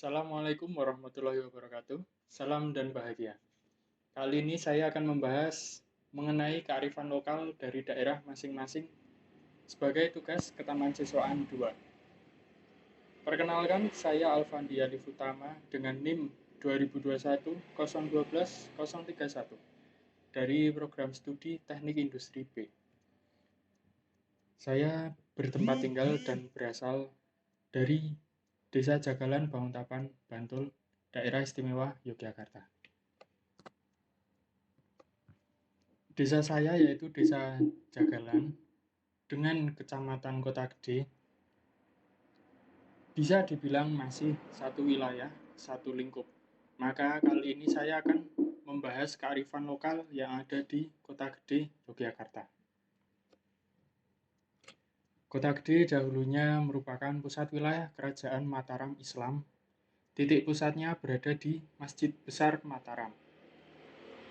Assalamualaikum warahmatullahi wabarakatuh. Salam dan bahagia. Kali ini saya akan membahas mengenai kearifan lokal dari daerah masing-masing sebagai tugas ketahanan 2. Perkenalkan, saya Alfandi Alif Utama dengan NIM 2021 012 031 dari program studi Teknik Industri B. Saya bertempat tinggal dan berasal dari Desa Jagalan, Banguntapan, Bantul, Daerah Istimewa Yogyakarta. Desa saya yaitu Desa Jagalan dengan Kecamatan Kota Gede bisa dibilang masih satu wilayah, satu lingkup. Maka kali ini saya akan membahas kearifan lokal yang ada di Kota Gede, Yogyakarta. Kota Gede dahulunya merupakan pusat wilayah Kerajaan Mataram Islam. Titik pusatnya berada di Masjid Besar Mataram.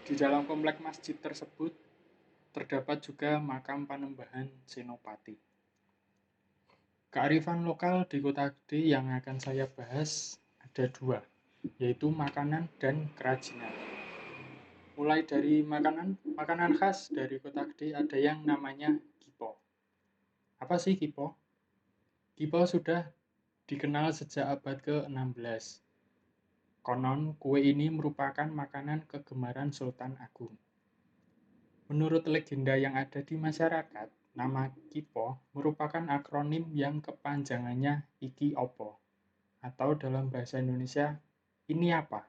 Di dalam komplek masjid tersebut terdapat juga makam Panembahan Senopati. Kearifan lokal di Kota Gede yang akan saya bahas ada dua, yaitu makanan dan kerajinan. Mulai dari makanan khas dari Kota Gede ada yang namanya kipo. Apa sih kipo? Kipo sudah dikenal sejak abad ke-16. Konon, kue ini merupakan makanan kegemaran Sultan Agung. Menurut legenda yang ada di masyarakat, nama kipo merupakan akronim yang kepanjangannya iki opo, atau dalam bahasa Indonesia, ini apa?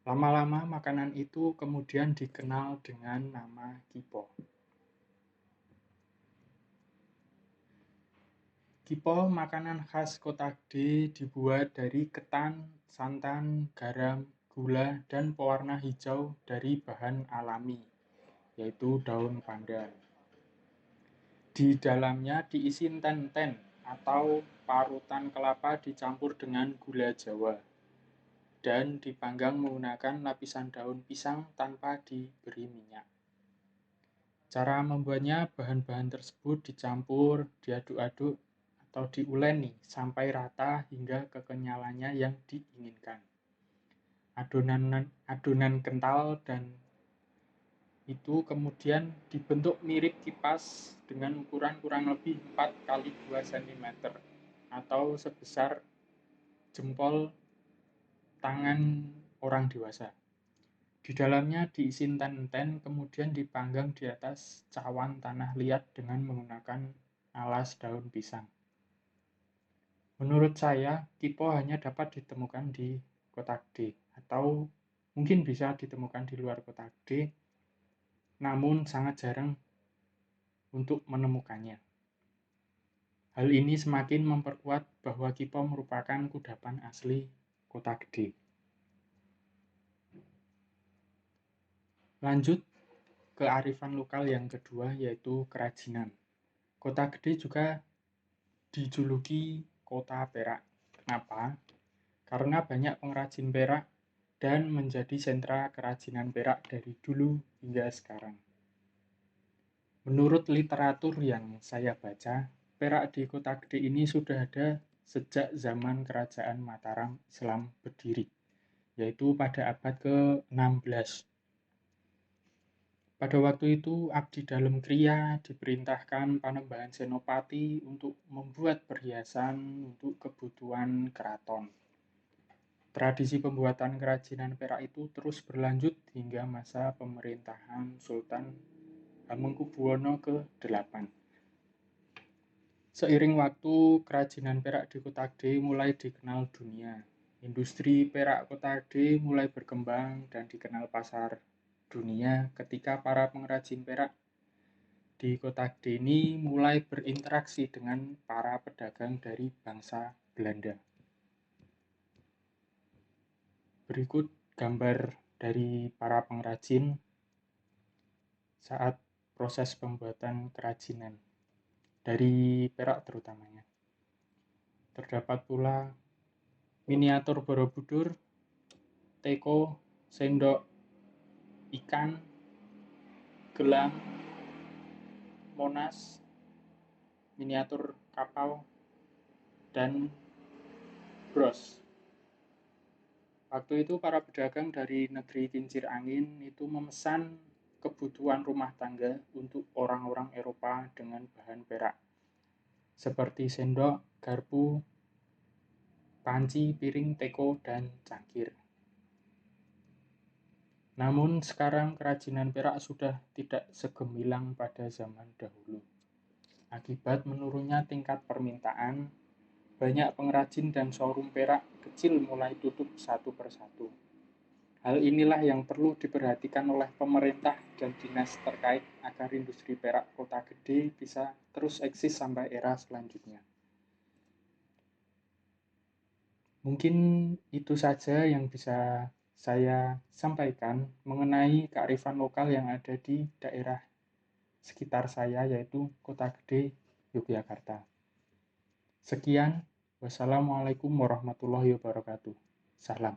Lama-lama makanan itu kemudian dikenal dengan nama kipo. Kipo makanan khas Kota Gede dibuat dari ketan, santan, garam, gula, dan pewarna hijau dari bahan alami, yaitu daun pandan. Di dalamnya diisi ten-ten atau parutan kelapa dicampur dengan gula Jawa dan dipanggang menggunakan lapisan daun pisang tanpa diberi minyak. Cara membuatnya, bahan-bahan tersebut dicampur, diaduk-aduk, atau diuleni sampai rata hingga kekenyalannya yang diinginkan. Adonan kental dan itu kemudian dibentuk mirip kipas dengan ukuran kurang lebih 4 x 2 cm atau sebesar jempol tangan orang dewasa. Di dalamnya diisi ten-ten kemudian dipanggang di atas cawan tanah liat dengan menggunakan alas daun pisang. Menurut saya, kipo hanya dapat ditemukan di Kota Gede atau mungkin bisa ditemukan di luar Kota Gede, namun sangat jarang untuk menemukannya. Hal ini semakin memperkuat bahwa kipo merupakan kudapan asli Kota Gede. Lanjut ke kearifan lokal yang kedua, yaitu kerajinan. Kota Gede juga dijuluki Kota Perak. Kenapa? Karena banyak pengrajin perak dan menjadi sentra kerajinan perak dari dulu hingga sekarang. Menurut literatur yang saya baca, perak di Kota Gede ini sudah ada sejak zaman Kerajaan Mataram Islam berdiri, yaitu pada abad ke-16. Pada waktu itu, Abdi Dalem Kriya diperintahkan Panembahan Senopati untuk membuat perhiasan untuk kebutuhan keraton. Tradisi pembuatan kerajinan perak itu terus berlanjut hingga masa pemerintahan Sultan Hamengkubuwono ke-8. Seiring waktu, kerajinan perak di Kota Gede mulai dikenal dunia. Industri perak Kota Gede mulai berkembang dan dikenal pasar dunia ketika para pengrajin perak di Kota Gede ini mulai berinteraksi dengan para pedagang dari bangsa Belanda. Berikut gambar dari para pengrajin saat proses pembuatan kerajinan dari perak terutamanya. Terdapat pula miniatur Borobudur, teko, sendok ikan, gelang, Monas, miniatur kapal, dan Bros. Waktu itu para pedagang dari negeri kincir angin itu memesan kebutuhan rumah tangga untuk orang-orang Eropa dengan bahan perak, seperti sendok, garpu, panci, piring, teko, dan cangkir. Namun sekarang kerajinan perak sudah tidak segemilang pada zaman dahulu. Akibat menurunnya tingkat permintaan, banyak pengrajin dan showroom perak kecil mulai tutup satu persatu. Hal inilah yang perlu diperhatikan oleh pemerintah dan dinas terkait agar industri perak Kota Gede bisa terus eksis sampai era selanjutnya. Mungkin itu saja yang bisa saya sampaikan mengenai kearifan lokal yang ada di daerah sekitar saya, yaitu Kota Gede, Yogyakarta. Sekian, wassalamualaikum warahmatullahi wabarakatuh. Salam.